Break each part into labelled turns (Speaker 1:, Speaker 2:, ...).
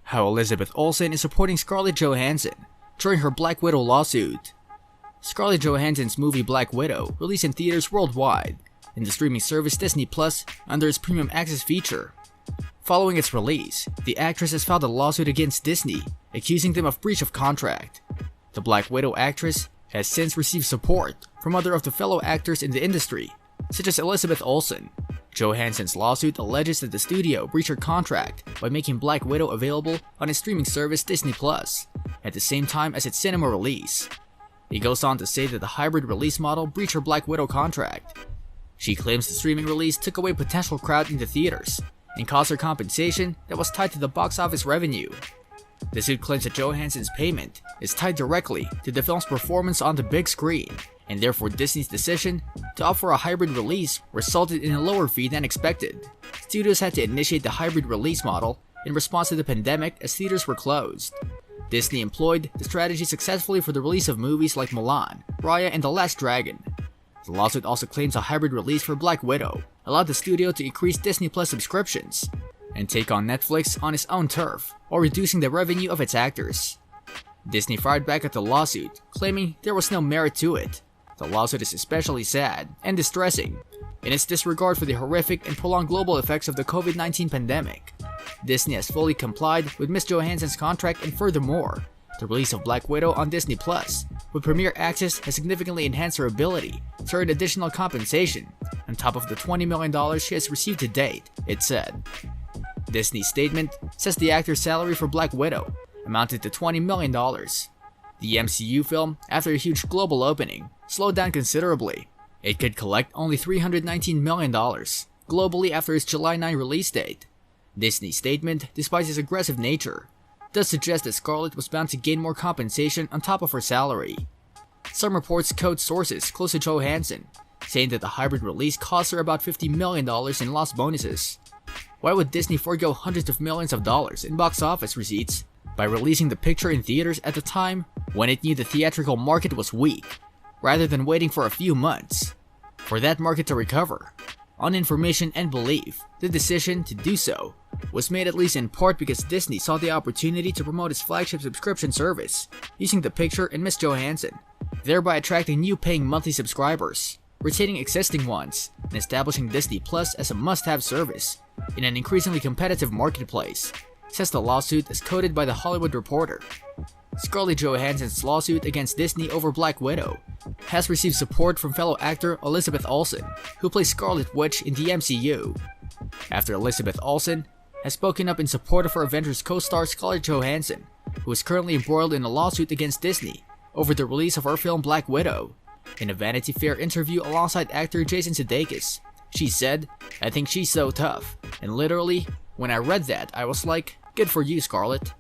Speaker 1: How Elizabeth Olsen is supporting Scarlett Johansson during her Black Widow lawsuit. Scarlett Johansson's movie Black Widow released in theaters worldwide in the streaming service Disney Plus under its premium access feature. Following its release, the actress has filed a lawsuit against Disney, accusing them of breach of contract. The Black Widow actress has since received support from other of the fellow actors in the industry, such as Elizabeth Olsen. Johansson's lawsuit alleges that the studio breached her contract by making Black Widow available on its streaming service Disney Plus at the same time as its cinema release. He goes on to say that the hybrid release model breached her Black Widow contract. She claims the streaming release took away potential crowd in the theaters and caused her compensation that was tied to the box office revenue. The suit claims that Johansson's payment is tied directly to the film's performance on the big screen, and therefore Disney's decision to offer a hybrid release resulted in a lower fee than expected. Studios had to initiate the hybrid release model in response to the pandemic as theaters were closed. Disney employed the strategy successfully for the release of movies like Mulan, Raya, and The Last Dragon. The lawsuit also claims a hybrid release for Black Widow allowed the studio to increase Disney Plus subscriptions and take on Netflix on its own turf, while reducing the revenue of its actors. Disney fired back at the lawsuit, claiming there was no merit to it. The lawsuit is especially sad and distressing in its disregard for the horrific and prolonged global effects of the COVID-19 pandemic. Disney has fully complied with Ms. Johansson's contract, and furthermore, the release of Black Widow on Disney Plus with Premier Access has significantly enhanced her ability to earn additional compensation on top of the $20 million she has received to date, it said. Disney's statement says the actor's salary for Black Widow amounted to $20 million. The MCU film, after a huge global opening, slowed down considerably. It could collect only $319 million globally after its July 9 release date. Disney's statement, despite its aggressive nature, does suggest that Scarlett was bound to gain more compensation on top of her salary. Some reports quote sources close to Johansson, saying that the hybrid release cost her about $50 million in lost bonuses. Why would Disney forego hundreds of millions of dollars in box office receipts by releasing the picture in theaters at the time when it knew the theatrical market was weak, rather than waiting for a few months for that market to recover? On information and belief, the decision to do so was made at least in part because Disney saw the opportunity to promote its flagship subscription service using the picture and Ms. Johansson, thereby attracting new paying monthly subscribers, retaining existing ones, and establishing Disney Plus as a must-have service in an increasingly competitive marketplace, says the lawsuit as quoted by The Hollywood Reporter. Scarlett Johansson's lawsuit against Disney over Black Widow has received support from fellow actor Elizabeth Olsen, who plays Scarlet Witch in the MCU. After Elizabeth Olsen has spoken up in support of her Avengers co-star Scarlett Johansson, who is currently embroiled in a lawsuit against Disney over the release of her film Black Widow. In a Vanity Fair interview alongside actor Jason Sudeikis, she said, "I think she's so tough, and literally, when I read that, I was like, good for you, Scarlett."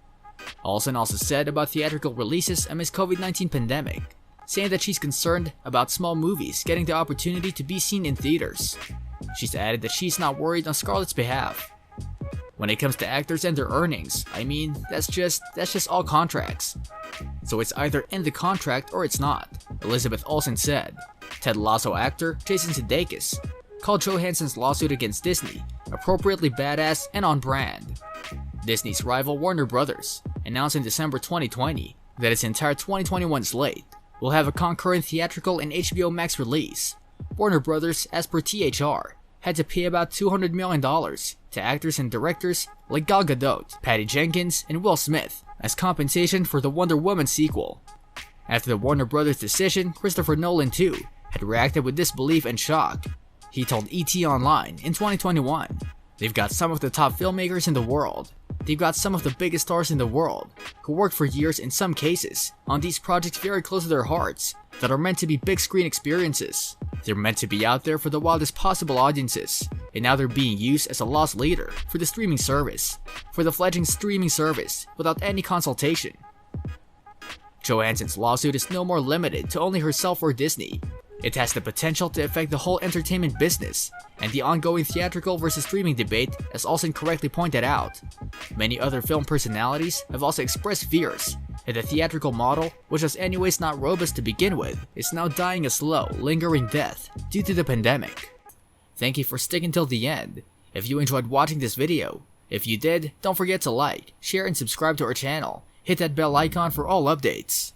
Speaker 1: Olsen also said about theatrical releases amidst COVID-19 pandemic, saying that she's concerned about small movies getting the opportunity to be seen in theaters. She's added that she's not worried on Scarlett's behalf. When it comes to actors and their earnings, I mean, that's just all contracts. So it's either in the contract or it's not, Elizabeth Olsen said. Ted Lasso actor Jason Sudeikis called Johansson's lawsuit against Disney appropriately badass and on brand. Disney's rival Warner Bros. Announced in December 2020 that its entire 2021 slate will have a concurrent theatrical and HBO Max release. Warner Bros., as per THR, had to pay about $200 million to actors and directors like Gal Gadot, Patty Jenkins, and Will Smith as compensation for the Wonder Woman sequel. After the Warner Bros. Decision, Christopher Nolan too had reacted with disbelief and shock. He told ET Online in 2021, "They've got some of the top filmmakers in the world. They've got some of the biggest stars in the world who worked for years in some cases on these projects very close to their hearts that are meant to be big screen experiences. They're meant to be out there for the wildest possible audiences, and now they're being used as a loss leader for the streaming service, for the fledgling streaming service without any consultation." Johansson's lawsuit is no more limited to only herself or Disney. It has the potential to affect the whole entertainment business and the ongoing theatrical versus streaming debate, as Olsen correctly pointed out. Many other film personalities have also expressed fears that the theatrical model, which was anyways not robust to begin with, is now dying a slow, lingering death due to the pandemic. Thank you for sticking till the end. If you enjoyed watching this video, If you did, don't forget to like, share, and subscribe to our channel. Hit that bell icon for all updates.